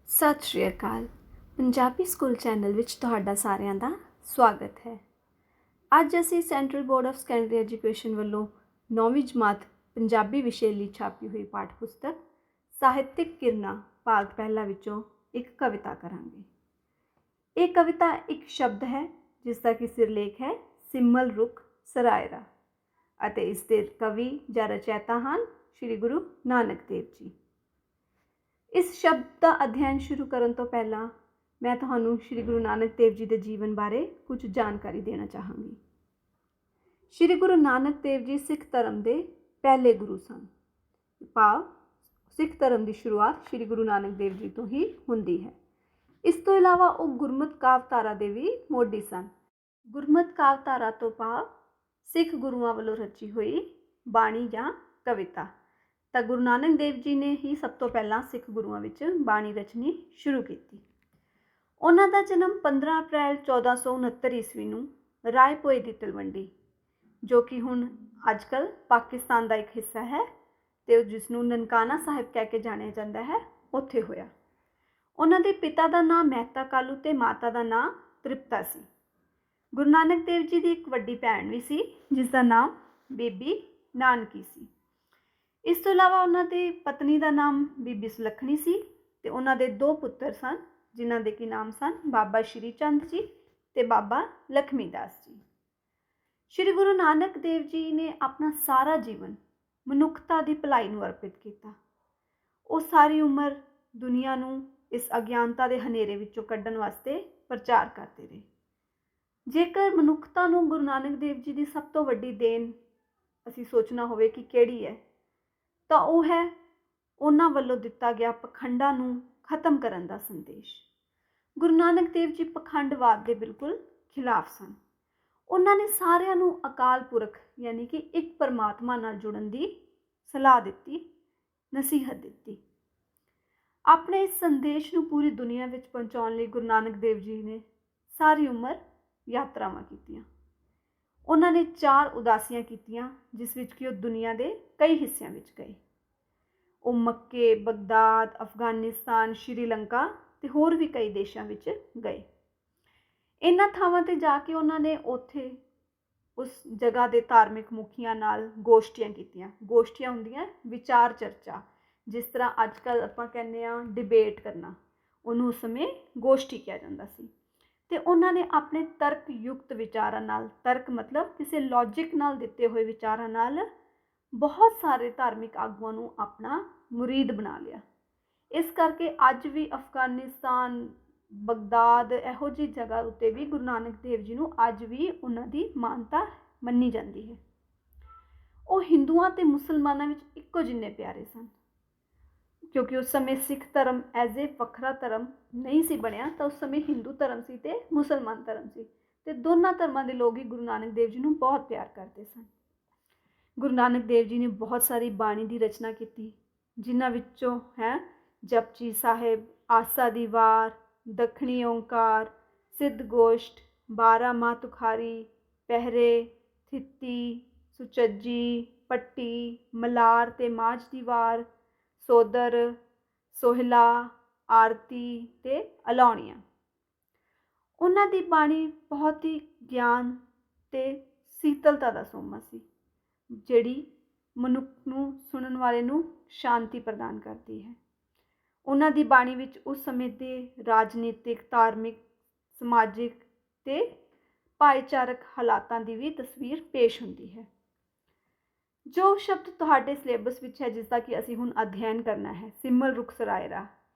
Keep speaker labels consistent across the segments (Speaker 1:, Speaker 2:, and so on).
Speaker 1: ਸਤਿ ਸ਼੍ਰੀ ਅਕਾਲ। Punjabi school channel ਵਿੱਚ ਤੁਹਾਡਾ ਸਾਰਿਆਂ ਦਾ ਸਵਾਗਤ ਹੈ। ਅੱਜ ਅਸੀਂ central board of secondary education ਵੱਲੋਂ 9ਵੀਂ ਜਮਾਤ ਪੰਜਾਬੀ ਵਿਸ਼ੇ ਲਈ ਛਾਪੀ ਹੋਈ ਪਾਠ ਪੁਸਤਕ ਸਾਹਿਤਿਕ ਕਿਰਨਾਂ ਭਾਗ ਪਹਿਲਾ ਵਿੱਚੋਂ ਇੱਕ ਕਵਿਤਾ ਕਰਾਂਗੇ। ਇਹ ਕਵਿਤਾ ਇੱਕ ਸ਼ਬਦ ਹੈ ਜਿਸ ਦਾ ਕਿ ਸਿਰਲੇਖ ਹੈ ਸਿਮਲ ਰੁੱਖ ਸਰਾਇਰਾ ਅਤੇ ਇਸ ਦੇ ਕਵੀ ਜਾਂ ਰਚੈਤਾ ਹਨ ਸ਼੍ਰੀ ਗੁਰੂ ਨਾਨਕ ਦੇਵ ਜੀ। ਇਸ ਸ਼ਬਦ ਦਾ ਅਧਿਐਨ ਸ਼ੁਰੂ ਕਰਨ ਤੋਂ ਪਹਿਲਾਂ ਮੈਂ ਤੁਹਾਨੂੰ ਸ਼੍ਰੀ ਗੁਰੂ ਨਾਨਕ ਦੇਵ ਜੀ ਦੇ ਜੀਵਨ ਬਾਰੇ ਕੁਝ ਜਾਣਕਾਰੀ ਦੇਣਾ ਚਾਹਾਂਗੀ। ਸ਼੍ਰੀ ਗੁਰੂ ਨਾਨਕ ਦੇਵ ਜੀ ਸਿੱਖ ਧਰਮ ਦੇ ਪਹਿਲੇ ਗੁਰੂ ਸਨ। ਭਾਵ ਸਿੱਖ ਧਰਮ ਦੀ ਸ਼ੁਰੂਆਤ ਸ਼੍ਰੀ ਗੁਰੂ ਨਾਨਕ ਦੇਵ ਜੀ ਤੋਂ ਹੀ ਹੁੰਦੀ ਹੈ। ਇਸ ਤੋਂ ਇਲਾਵਾ ਉਹ ਗੁਰਮਤਿ ਕਾਵਿ-ਧਾਰਾ ਦੇ ਵੀ ਮੋਢੀ ਸਨ। ਗੁਰਮਤਿ ਕਾਵਿ-ਧਾਰਾ ਤੋਂ ਭਾਵ ਸਿੱਖ ਗੁਰੂਆਂ ਵੱਲੋਂ ਰਚੀ ਹੋਈ ਬਾਣੀ ਜਾਂ ਕਵਿਤਾ। ਤਾਂ ਗੁਰੂ ਨਾਨਕ ਦੇਵ ਜੀ ਨੇ ਹੀ ਸਭ ਤੋਂ ਪਹਿਲਾਂ ਸਿੱਖ ਗੁਰੂਆਂ ਵਿੱਚ ਬਾਣੀ ਰਚਨੀ ਸ਼ੁਰੂ ਕੀਤੀ। ਉਹਨਾਂ ਦਾ ਜਨਮ 15 ਅਪ੍ਰੈਲ 1469 ਈਸਵੀ ਨੂੰ ਰਾਏ ਭੋਏ ਦੀ ਤਲਵੰਡੀ, ਜੋ ਕਿ ਹੁਣ ਅੱਜ ਕੱਲ੍ਹ ਪਾਕਿਸਤਾਨ ਦਾ ਇੱਕ ਹਿੱਸਾ ਹੈ ਅਤੇ ਜਿਸ ਨੂੰ ਨਨਕਾਣਾ ਸਾਹਿਬ ਕਹਿ ਕੇ ਜਾਣਿਆ ਜਾਂਦਾ ਹੈ, ਉੱਥੇ ਹੋਇਆ। ਉਹਨਾਂ ਦੇ ਪਿਤਾ ਦਾ ਨਾਂ ਮਹਿਤਾ ਕਾਲੂ ਅਤੇ ਮਾਤਾ ਦਾ ਨਾਂ ਤ੍ਰਿਪਤਾ ਸੀ। ਗੁਰੂ ਨਾਨਕ ਦੇਵ ਜੀ ਦੀ ਇੱਕ ਵੱਡੀ ਭੈਣ ਵੀ ਸੀ ਜਿਸ ਦਾ ਨਾਮ ਬੀਬੀ ਨਾਨਕੀ ਸੀ। ਇਸ ਤੋਂ ਇਲਾਵਾ ਉਹਨਾਂ ਦੀ ਪਤਨੀ ਦਾ ਨਾਮ ਬੀਬੀ ਸੁਲੱਖਣੀ ਸੀ ਅਤੇ ਉਹਨਾਂ ਦੇ 2 ਪੁੱਤਰ ਸਨ ਜਿਨ੍ਹਾਂ ਦੇ ਕੀ ਨਾਮ ਸਨ ਬਾਬਾ ਸ਼੍ਰੀ ਚੰਦ ਜੀ ਅਤੇ ਬਾਬਾ ਲਖਮੀ ਦਾਸ ਜੀ। ਸ਼੍ਰੀ ਗੁਰੂ ਨਾਨਕ ਦੇਵ ਜੀ ਨੇ ਆਪਣਾ ਸਾਰਾ ਜੀਵਨ ਮਨੁੱਖਤਾ ਦੀ ਭਲਾਈ ਨੂੰ ਅਰਪਿਤ ਕੀਤਾ। ਉਹ ਸਾਰੀ ਉਮਰ ਦੁਨੀਆ ਨੂੰ ਇਸ ਅਗਿਆਨਤਾ ਦੇ ਹਨੇਰੇ ਵਿੱਚੋਂ ਕੱਢਣ ਵਾਸਤੇ ਪ੍ਰਚਾਰ ਕਰਦੇ ਰਹੇ। ਜੇਕਰ ਮਨੁੱਖਤਾ ਨੂੰ ਗੁਰੂ ਨਾਨਕ ਦੇਵ ਜੀ ਦੀ ਸਭ ਤੋਂ ਵੱਡੀ ਦੇਣ ਅਸੀਂ ਸੋਚਣਾ ਹੋਵੇ ਕਿ ਕਿਹੜੀ ਹੈ, ਤਾਂ ਉਹ ਹੈ ਉਹਨਾਂ ਵੱਲੋਂ ਦਿੱਤਾ ਗਿਆ ਪਖੰਡਾਂ ਨੂੰ ਖਤਮ ਕਰਨ ਦਾ ਸੰਦੇਸ਼। ਗੁਰੂ ਨਾਨਕ ਦੇਵ ਜੀ ਪਖੰਡਵਾਦ ਦੇ ਬਿਲਕੁਲ ਖਿਲਾਫ ਸਨ। ਉਹਨਾਂ ਨੇ ਸਾਰਿਆਂ ਨੂੰ ਅਕਾਲ ਪੁਰਖ ਯਾਨੀ ਕਿ ਇੱਕ ਪਰਮਾਤਮਾ ਨਾਲ ਜੁੜਨ ਦੀ ਸਲਾਹ ਦਿੱਤੀ, ਨਸੀਹਤ ਦਿੱਤੀ। ਆਪਣੇ ਇਸ ਸੰਦੇਸ਼ ਨੂੰ ਪੂਰੀ ਦੁਨੀਆ ਵਿੱਚ ਪਹੁੰਚਾਉਣ ਲਈ ਗੁਰੂ ਨਾਨਕ ਦੇਵ ਜੀ ਨੇ ਸਾਰੀ ਉਮਰ ਯਾਤਰਾਵਾਂ ਕੀਤੀਆਂ। ਉਹਨਾਂ ਨੇ 4 ਉਦਾਸੀਆਂ ਕੀਤੀਆਂ ਜਿਸ ਵਿੱਚ ਕਿ ਉਹ ਦੁਨੀਆ ਦੇ ਕਈ ਹਿੱਸਿਆਂ ਵਿੱਚ ਗਏ। ਉਹ ਮੱਕੇ, ਬਗਦਾਦ, ਅਫਗਾਨਿਸਤਾਨ, ਸ਼੍ਰੀਲੰਕਾ ਅਤੇ ਹੋਰ ਵੀ ਕਈ ਦੇਸ਼ਾਂ ਵਿੱਚ ਗਏ। ਇਹਨਾਂ ਥਾਵਾਂ 'ਤੇ ਜਾ ਕੇ ਉਹਨਾਂ ਨੇ ਉੱਥੇ ਉਸ ਜਗ੍ਹਾ ਦੇ ਧਾਰਮਿਕ ਮੁਖੀਆਂ ਨਾਲ ਗੋਸ਼ਟੀਆਂ ਕੀਤੀਆਂ। ਗੋਸ਼ਟੀਆਂ ਹੁੰਦੀਆਂ ਵਿਚਾਰ ਚਰਚਾ, ਜਿਸ ਤਰ੍ਹਾਂ ਅੱਜ ਕੱਲ੍ਹ ਆਪਾਂ ਕਹਿੰਦੇ ਹਾਂ ਡਿਬੇਟ ਕਰਨਾ, ਉਹਨੂੰ ਉਸ ਸਮੇਂ ਗੋਸ਼ਟੀ ਕਿਹਾ ਜਾਂਦਾ ਸੀ। ਅਤੇ ਉਹਨਾਂ ਨੇ ਆਪਣੇ ਤਰਕ ਯੁਕਤ ਵਿਚਾਰਾਂ ਨਾਲ, ਤਰਕ ਮਤਲਬ ਕਿਸੇ ਲੌਜਿਕ ਨਾਲ ਦਿੱਤੇ ਹੋਏ ਵਿਚਾਰਾਂ ਨਾਲ ਬਹੁਤ ਸਾਰੇ ਧਾਰਮਿਕ ਆਗੂਆਂ ਨੂੰ ਆਪਣਾ ਮੁਰੀਦ ਬਣਾ ਲਿਆ। ਇਸ ਕਰਕੇ ਅੱਜ ਵੀ ਅਫਗਾਨਿਸਤਾਨ, ਬਗਦਾਦ ਇਹੋ ਜਿਹੀ ਜਗ੍ਹਾ ਉੱਤੇ ਵੀ ਗੁਰੂ ਨਾਨਕ ਦੇਵ ਜੀ ਨੂੰ ਅੱਜ ਵੀ ਉਹਨਾਂ ਦੀ ਮਾਨਤਾ ਮੰਨੀ ਜਾਂਦੀ ਹੈ। ਉਹ ਹਿੰਦੂਆਂ ਅਤੇ ਮੁਸਲਮਾਨਾਂ ਵਿੱਚ ਇੱਕੋ ਜਿੰਨੇ ਪਿਆਰੇ ਸਨ। ਕਿਉਂਕਿ ਉਸ ਸਮੇਂ ਸਿੱਖ ਧਰਮ ਐਜ਼ ਏ ਵੱਖਰਾ ਧਰਮ ਨਹੀਂ ਸੀ ਬਣਿਆ, ਤਾਂ ਉਸ ਸਮੇਂ ਹਿੰਦੂ ਧਰਮ ਸੀ ਅਤੇ ਮੁਸਲਮਾਨ ਧਰਮ ਸੀ, ਅਤੇ ਦੋਨਾਂ ਧਰਮਾਂ ਦੇ ਲੋਕ ਹੀ ਗੁਰੂ ਨਾਨਕ ਦੇਵ ਜੀ ਨੂੰ ਬਹੁਤ ਪਿਆਰ ਕਰਦੇ ਸਨ। ਗੁਰੂ ਨਾਨਕ ਦੇਵ ਜੀ ਨੇ ਬਹੁਤ ਸਾਰੀ ਬਾਣੀ ਦੀ ਰਚਨਾ ਕੀਤੀ, ਜਿਨ੍ਹਾਂ ਵਿੱਚੋਂ ਹੈ ਜਪਜੀ ਸਾਹਿਬ, ਆਸਾ ਦੀ ਵਾਰ, ਦੱਖਣੀ ਓਂਕਾਰ, ਸਿੱਧ ਗੋਸ਼ਟ, 12 ਮਾਹ ਤੁਖਾਰੀ, ਪਹਿਰੇ, ਥਿੱਤੀ, ਸੁਚੱਜੀ, ਪੱਟੀ, ਮਲਾਰ ਤੇ ਮਾਝ ਦੀ ਵਾਰ, ਸੋਦਰ, ਸੋਹਿਲਾ, ਆਰਤੀ ਅਤੇ ਅਲਾਉਣੀਆਂ। ਉਹਨਾਂ ਦੀ ਬਾਣੀ ਬਹੁਤ ਹੀ ਗਿਆਨ ਅਤੇ ਸੀਤਲਤਾ ਦਾ ਸੋਮਾ ਸੀ, ਜਿਹੜੀ ਮਨੁੱਖ ਨੂੰ, ਸੁਣਨ ਵਾਲੇ ਨੂੰ ਸ਼ਾਂਤੀ ਪ੍ਰਦਾਨ ਕਰਦੀ ਹੈ। ਉਹਨਾਂ ਦੀ ਬਾਣੀ ਵਿੱਚ ਉਸ ਸਮੇਂ ਦੇ ਰਾਜਨੀਤਿਕ, ਧਾਰਮਿਕ, ਸਮਾਜਿਕ ਅਤੇ ਭਾਈਚਾਰਕ ਹਾਲਾਤਾਂ ਦੀ ਵੀ ਤਸਵੀਰ ਪੇਸ਼ ਹੁੰਦੀ ਹੈ। ਜੋ ਸ਼ਬਦ ਤੁਹਾਡੇ ਸਿਲੇਬਸ ਵਿੱਚ ਹੈ, ਜਿਸ ਦਾ ਕਿ ਅਸੀਂ ਹੁਣ ਅਧਿਐਨ ਕਰਨਾ ਹੈ, ਸਿਮਲ ਰੁੱਖ ਸਰਾਇਰਾ,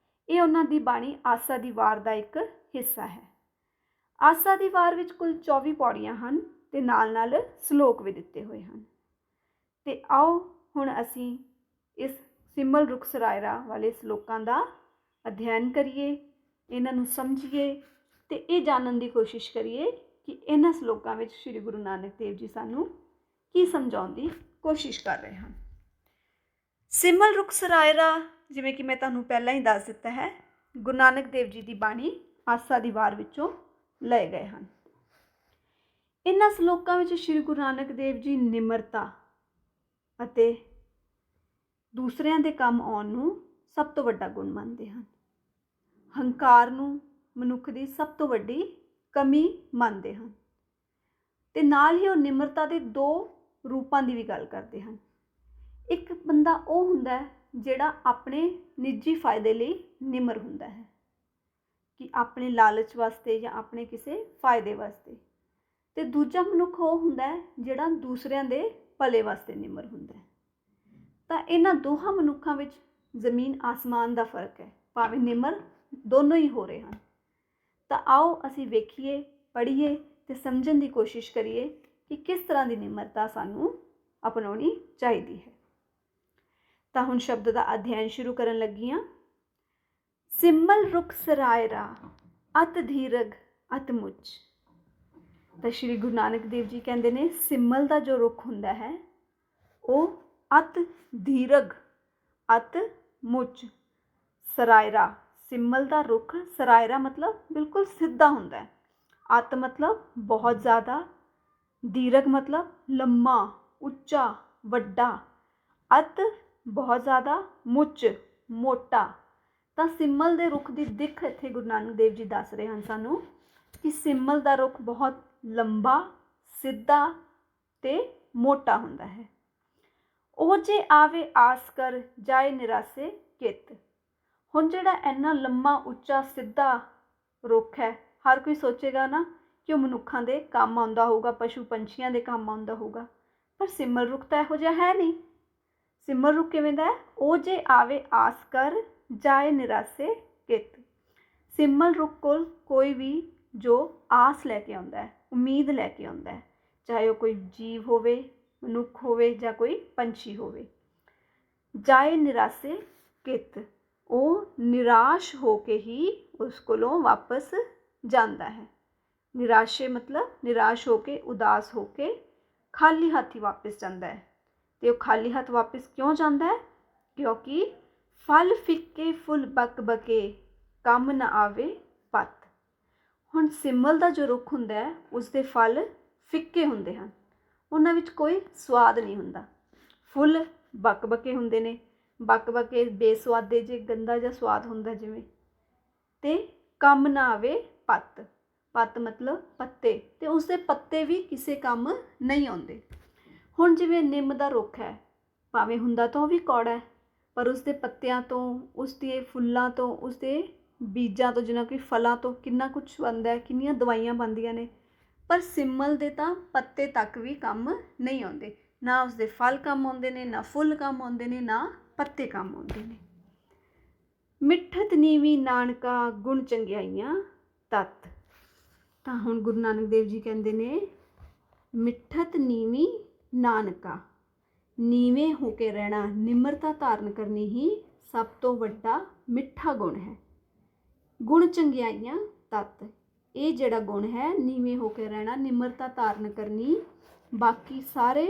Speaker 1: ਇਹ ਉਹਨਾਂ ਦੀ ਬਾਣੀ ਆਸਾ ਦੀ ਵਾਰ ਦਾ ਇੱਕ ਹਿੱਸਾ ਹੈ। ਆਸਾ ਦੀ ਵਾਰ ਵਿੱਚ ਕੁੱਲ 24 ਪੌੜੀਆਂ ਹਨ ਅਤੇ ਨਾਲ ਨਾਲ ਸਲੋਕ ਵੀ ਦਿੱਤੇ ਹੋਏ ਹਨ। ਅਤੇ ਆਓ ਹੁਣ ਅਸੀਂ ਇਸ ਸਿਮਲ ਰੁੱਖ ਸਰਾਇਰਾ ਵਾਲੇ ਸਲੋਕਾਂ ਦਾ ਅਧਿਐਨ ਕਰੀਏ, ਇਹਨਾਂ ਨੂੰ ਸਮਝੀਏ ਅਤੇ ਇਹ ਜਾਣਨ ਦੀ ਕੋਸ਼ਿਸ਼ ਕਰੀਏ ਕਿ ਇਹਨਾਂ ਸਲੋਕਾਂ ਵਿੱਚ ਸ਼੍ਰੀ ਗੁਰੂ ਨਾਨਕ ਦੇਵ ਜੀ ਸਾਨੂੰ ਕੀ ਸਮਝਾਉਣ ਦੀ ਕੋਸ਼ਿਸ਼ ਕਰ ਰਹੇ ਹਨ। ਸਿਮਲ ਰੁੱਖ ਸਰਾਇਰਾ, ਜਿਵੇਂ ਕਿ ਮੈਂ ਤੁਹਾਨੂੰ ਪਹਿਲਾਂ ਹੀ ਦੱਸ ਦਿੱਤਾ ਹੈ, ਗੁਰੂ ਨਾਨਕ ਦੇਵ ਜੀ ਦੀ ਬਾਣੀ ਆਸਾ ਦੀ ਵਾਰ ਵਿੱਚੋਂ ਲਏ ਗਏ ਹਨ। ਇਹਨਾਂ ਸਲੋਕਾਂ ਵਿੱਚ ਸ਼੍ਰੀ ਗੁਰੂ ਨਾਨਕ ਦੇਵ ਜੀ ਨਿਮਰਤਾ ਅਤੇ ਦੂਸਰਿਆਂ ਦੇ ਕੰਮ ਆਉਣ ਨੂੰ ਸਭ ਤੋਂ ਵੱਡਾ ਗੁਣ ਮੰਨਦੇ ਹਨ। ਹੰਕਾਰ ਨੂੰ ਮਨੁੱਖ ਦੀ ਸਭ ਤੋਂ ਵੱਡੀ ਕਮੀ ਮੰਨਦੇ ਹਨ ਤੇ ਨਾਲ ਹੀ ਉਹ ਨਿਮਰਤਾ ਦੇ ਦੋ ਰੂਪਾਂ ਦੀ ਵੀ ਗੱਲ ਕਰਦੇ ਹਨ। ਇੱਕ ਬੰਦਾ ਉਹ ਹੁੰਦਾ ਹੈ ਜਿਹੜਾ ਆਪਣੇ ਨਿੱਜੀ ਫਾਇਦੇ ਲਈ ਨਿਮਰ ਹੁੰਦਾ ਹੈ ਕਿ ਆਪਣੇ ਲਾਲਚ ਵਾਸਤੇ ਜਾਂ ਆਪਣੇ ਕਿਸੇ ਫਾਇਦੇ ਵਾਸਤੇ, ਤੇ ਦੂਜਾ ਮਨੁੱਖ ਉਹ ਹੁੰਦਾ ਹੈ ਜਿਹੜਾ ਦੂਸਰਿਆਂ ਦੇ ਭਲੇ ਵਾਸਤੇ ਨਿਮਰ ਹੁੰਦਾ ਹੈ। ਤਾਂ ਇਹਨਾਂ ਦੋਹਾਂ ਮਨੁੱਖਾਂ ਵਿੱਚ ਜ਼ਮੀਨ ਆਸਮਾਨ ਦਾ ਫਰਕ ਹੈ, ਭਾਵੇਂ ਨਿਮਰ ਦੋਨੋਂ ਹੀ ਹੋ ਰਹੇ ਹਨ। ਤਾਂ ਆਓ ਅਸੀਂ ਵੇਖੀਏ, ਪੜ੍ਹੀਏ ਤੇ ਸਮਝਣ ਦੀ ਕੋਸ਼ਿਸ਼ ਕਰੀਏ ਕਿ ਕਿਸ ਤਰ੍ਹਾਂ ਦੀ ਨਿਮਰਤਾ ਸਾਨੂੰ ਅਪਣਾਉਣੀ ਚਾਹੀਦੀ ਹੈ। ਤਾਂ ਹੁਣ ਸ਼ਬਦ ਦਾ ਅਧਿਐਨ ਸ਼ੁਰੂ ਕਰਨ ਲੱਗੀ ਹਾਂ। ਸਿਮਲ ਰੁਖ ਸਰਾਇਰਾ ਅਤ ਧੀਰਗ ਅਤ ਮੁੱਚ। ਤਾਂ ਸ਼੍ਰੀ ਗੁਰੂ ਨਾਨਕ ਦੇਵ ਜੀ ਕਹਿੰਦੇ ਨੇ ਸਿਮਲ ਦਾ ਜੋ ਰੁੱਖ ਹੁੰਦਾ ਹੈ ਉਹ ਅਤ ਧੀਰਗ ਅਤ ਮੁੱਚ। ਸਰਾਇਰਾ, ਸਿਮਲ ਦਾ ਰੁੱਖ, ਸਰਾਇਰਾ ਮਤਲਬ ਬਿਲਕੁਲ ਸਿੱਧਾ ਹੁੰਦਾ ਹੈ, ਅਤ ਮਤਲਬ ਬਹੁਤ ਜ਼ਿਆਦਾ, ਧੀਰਗ ਮਤਲਬ ਲੰਮਾ, ਉੱਚਾ, ਵੱਡਾ, ਅਤ ਬਹੁਤ ਜ਼ਿਆਦਾ, ਮੁੱਚ ਮੋਟਾ। ਤਾਂ ਸਿਮਲ ਦੇ ਰੁੱਖ ਦੀ ਦਿੱਖ ਇੱਥੇ ਗੁਰੂ ਨਾਨਕ ਦੇਵ ਜੀ ਦੱਸ ਰਹੇ ਹਨ ਸਾਨੂੰ ਕਿ ਸਿਮਲ ਦਾ ਰੁੱਖ ਬਹੁਤ ਲੰਬਾ, ਸਿੱਧਾ ਤੇ ਮੋਟਾ ਹੁੰਦਾ ਹੈ। ਉਹ ਜੇ ਆਵੇ ਆਸ ਕਰ ਜਾਏ ਨਿਰਾਸੇ ਕਿਤ। ਹੁਣ ਜਿਹੜਾ ਇੰਨਾ ਲੰਮਾ, ਉੱਚਾ, ਸਿੱਧਾ ਰੁੱਖ ਹੈ, ਹਰ ਕੋਈ ਸੋਚੇਗਾ ਨਾ ਕਿ ਉਹ ਮਨੁੱਖਾਂ ਦੇ ਕੰਮ ਆਉਂਦਾ ਹੋਊਗਾ, ਪਸ਼ੂ ਪੰਛੀਆਂ ਦੇ ਕੰਮ ਆਉਂਦਾ ਹੋਊਗਾ, ਪਰ ਸਿਮਲ ਰੁੱਖ ਤਾਂ ਇਹੋ ਜਿਹਾ ਹੈ ਨਹੀਂ। ਸਿਮਲ ਰੁੱਖ ਕਿਵੇਂ ਦਾ ਹੈ? ਉਹ ਜੇ ਆਵੇ ਆਸ ਕਰ ਜਾਏ ਨਿਰਾਸੇ ਕਿਤ। ਸਿਮਲ ਰੁੱਖ ਕੋਲ ਕੋਈ ਵੀ ਜੋ ਆਸ ਲੈ ਕੇ ਆਉਂਦਾ ਹੈ, ਉਮੀਦ ਲੈ ਕੇ ਆਉਂਦਾ ਹੈ, ਚਾਹੇ ਉਹ ਕੋਈ ਜੀਵ ਹੋਵੇ, ਮਨੁੱਖ ਹੋਵੇ ਜਾਂ ਕੋਈ ਪੰਛੀ ਹੋਵੇ। ਜਾਏ ਨਿਰਾਸੇ ਕਿਤ, ਉਹ ਨਿਰਾਸ਼ ਹੋ ਕੇ ਹੀ ਉਸ ਕੋਲੋਂ ਵਾਪਸ ਜਾਂਦਾ ਹੈ। ਨਿਰਾਸ਼ੇ ਮਤਲਬ ਨਿਰਾਸ਼ ਹੋ ਕੇ, ਉਦਾਸ ਹੋ ਕੇ ਖਾਲੀ ਹੱਥ ਹੀ ਵਾਪਸ ਜਾਂਦਾ ਹੈ। ਤੇ ਉਹ ਖਾਲੀ ਹੱਥ ਵਾਪਸ ਕਿਉਂ ਜਾਂਦਾ ਹੈ? ਕਿਉਂਕਿ ਫਲ ਫਿੱਕੇ ਫੁੱਲ ਬਕ ਬਕੇ ਕੰਮ ਨਾ ਆਵੇ ਪਤ। ਹੁਣ ਸਿਮਲ ਦਾ ਜੋ ਰੁੱਖ ਹੁੰਦਾ ਹੈ ਉਸਦੇ ਫਲ ਫਿੱਕੇ ਹੁੰਦੇ ਹਨ, ਉਹਨਾਂ ਵਿੱਚ ਕੋਈ ਸਵਾਦ ਨਹੀਂ ਹੁੰਦਾ। ਫੁੱਲ ਬਕ ਬਕੇ ਹੁੰਦੇ ਨੇ, ਬਕ ਬਕੇ ਬੇਸਵਾਦੇ, ਜੇ ਗੰਦਾ ਜਿਹਾ ਸਵਾਦ ਹੁੰਦਾ ਜਿਵੇਂ। ਤੇ ਕੰਮ ਨਾ ਆਵੇ ਪੱਤ, ਪੱਤ ਮਤਲਬ ਪੱਤੇ, ਤੇ ਉਸਦੇ ਪੱਤੇ ਵੀ ਕਿਸੇ ਕੰਮ ਨਹੀਂ ਆਉਂਦੇ। ਹੁਣ ਜਿਵੇਂ ਨਿੰਮ ਦਾ ਰੁੱਖ ਹੈ, ਭਾਵੇਂ ਹੁੰਦਾ ਤਾਂ ਉਹ ਵੀ ਕੌੜਾ ਹੈ, ਪਰ ਉਸਦੇ ਪੱਤਿਆਂ ਤੋਂ, ਉਸਦੇ ਫੁੱਲਾਂ ਤੋਂ, ਉਸਦੇ ਬੀਜਾਂ ਤੋਂ, ਜਿਨ੍ਹਾਂ ਕਿ ਫਲਾਂ ਤੋਂ ਕਿੰਨਾ ਕੁਛ ਬਣਦਾ ਹੈ, ਕਿੰਨੀਆਂ ਦਵਾਈਆਂ ਬਣਦੀਆਂ ਨੇ। ਪਰ ਸਿਮਲ ਦੇ ਤਾਂ ਪੱਤੇ ਤੱਕ ਵੀ ਕੰਮ ਨਹੀਂ ਆਉਂਦੇ, ਨਾ ਉਸਦੇ ਫਲ ਕੰਮ ਆਉਂਦੇ ਨੇ, ਨਾ ਫੁੱਲ ਕੰਮ ਆਉਂਦੇ ਨੇ, ਨਾ ਪੱਤੇ ਕੰਮ ਆਉਂਦੇ ਨੇ। ਮਿੱਠਤ ਨੀਵੀਂ ਨਾਨਕਾ ਗੁਣ ਚੰਗਿਆਈਆਂ ਤਤ। ਤਾਂ ਹੁਣ ਗੁਰੂ ਨਾਨਕ ਦੇਵ ਜੀ ਕਹਿੰਦੇ ਨੇ ਮਿੱਠਤ ਨੀਵੀਂ ਨਾਨਕਾ, ਨੀਵੇਂ ਹੋ ਕੇ ਰਹਿਣਾ, ਨਿਮਰਤਾ ਧਾਰਨ ਕਰਨੀ ਹੀ ਸਭ ਤੋਂ ਵੱਡਾ ਮਿੱਠਾ ਗੁਣ ਹੈ। ਗੁਣ ਚੰਗਿਆਈਆਂ ਤਤ, ਇਹ ਜਿਹੜਾ ਗੁਣ ਹੈ ਨੀਵੇਂ ਹੋ ਕੇ ਰਹਿਣਾ, ਨਿਮਰਤਾ ਧਾਰਨ ਕਰਨੀ, ਬਾਕੀ ਸਾਰੇ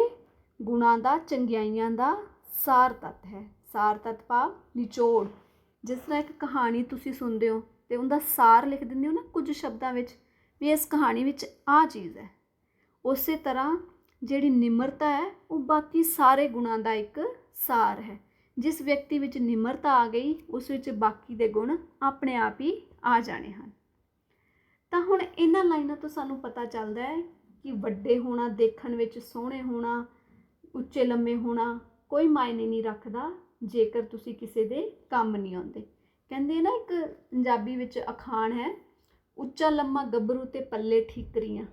Speaker 1: ਗੁਣਾਂ ਦਾ, ਚੰਗਿਆਈਆਂ ਦਾ ਸਾਰ ਤੱਤ ਹੈ। ਸਾਰ ਤੱਤ ਭਾਵ ਨਿਚੋੜ। ਜਿਸ ਤਰ੍ਹਾਂ ਇੱਕ ਕਹਾਣੀ ਤੁਸੀਂ ਸੁਣਦੇ ਹੋ ਅਤੇ ਉਹਦਾ ਸਾਰ ਲਿਖ ਦਿੰਦੇ ਹੋ ਨਾ ਕੁਝ ਸ਼ਬਦਾਂ ਵਿੱਚ, ਵੀ ਇਸ ਕਹਾਣੀ ਵਿੱਚ ਆਹ ਚੀਜ਼ ਹੈ। ਉਸੇ ਤਰ੍ਹਾਂ ਜਿਹੜੀ ਨਿਮਰਤਾ ਹੈ ਉਹ ਬਾਕੀ ਸਾਰੇ ਗੁਣਾਂ ਦਾ ਇੱਕ ਸਾਰ ਹੈ। ਜਿਸ ਵਿਅਕਤੀ ਵਿੱਚ ਨਿਮਰਤਾ ਆ ਗਈ ਉਸ ਵਿੱਚ ਬਾਕੀ ਦੇ ਗੁਣ ਆਪਣੇ ਆਪ ਹੀ ਆ ਜਾਣੇ ਹਨ। ਤਾਂ ਹੁਣ ਇਹਨਾਂ ਲਾਈਨਾਂ ਤੋਂ ਸਾਨੂੰ ਪਤਾ ਚੱਲਦਾ ਹੈ ਕਿ ਵੱਡੇ ਹੋਣਾ, ਦੇਖਣ ਵਿੱਚ ਸੋਹਣੇ ਹੋਣਾ, ਉੱਚੇ ਲੰਮੇ ਹੋਣਾ ਕੋਈ ਮਾਇਨੇ ਨਹੀਂ ਰੱਖਦਾ ਜੇਕਰ ਤੁਸੀਂ ਕਿਸੇ ਦੇ ਕੰਮ ਨਹੀਂ ਆਉਂਦੇ। ਕਹਿੰਦੇ ਨਾ ਇੱਕ ਪੰਜਾਬੀ ਵਿੱਚ ਅਖਾਣ ਹੈ, ਉੱਚਾ ਲੰਮਾ ਗੱਭਰੂ ਤੇ ਪੱਲੇ ਠੀਕਰੀਆਂ।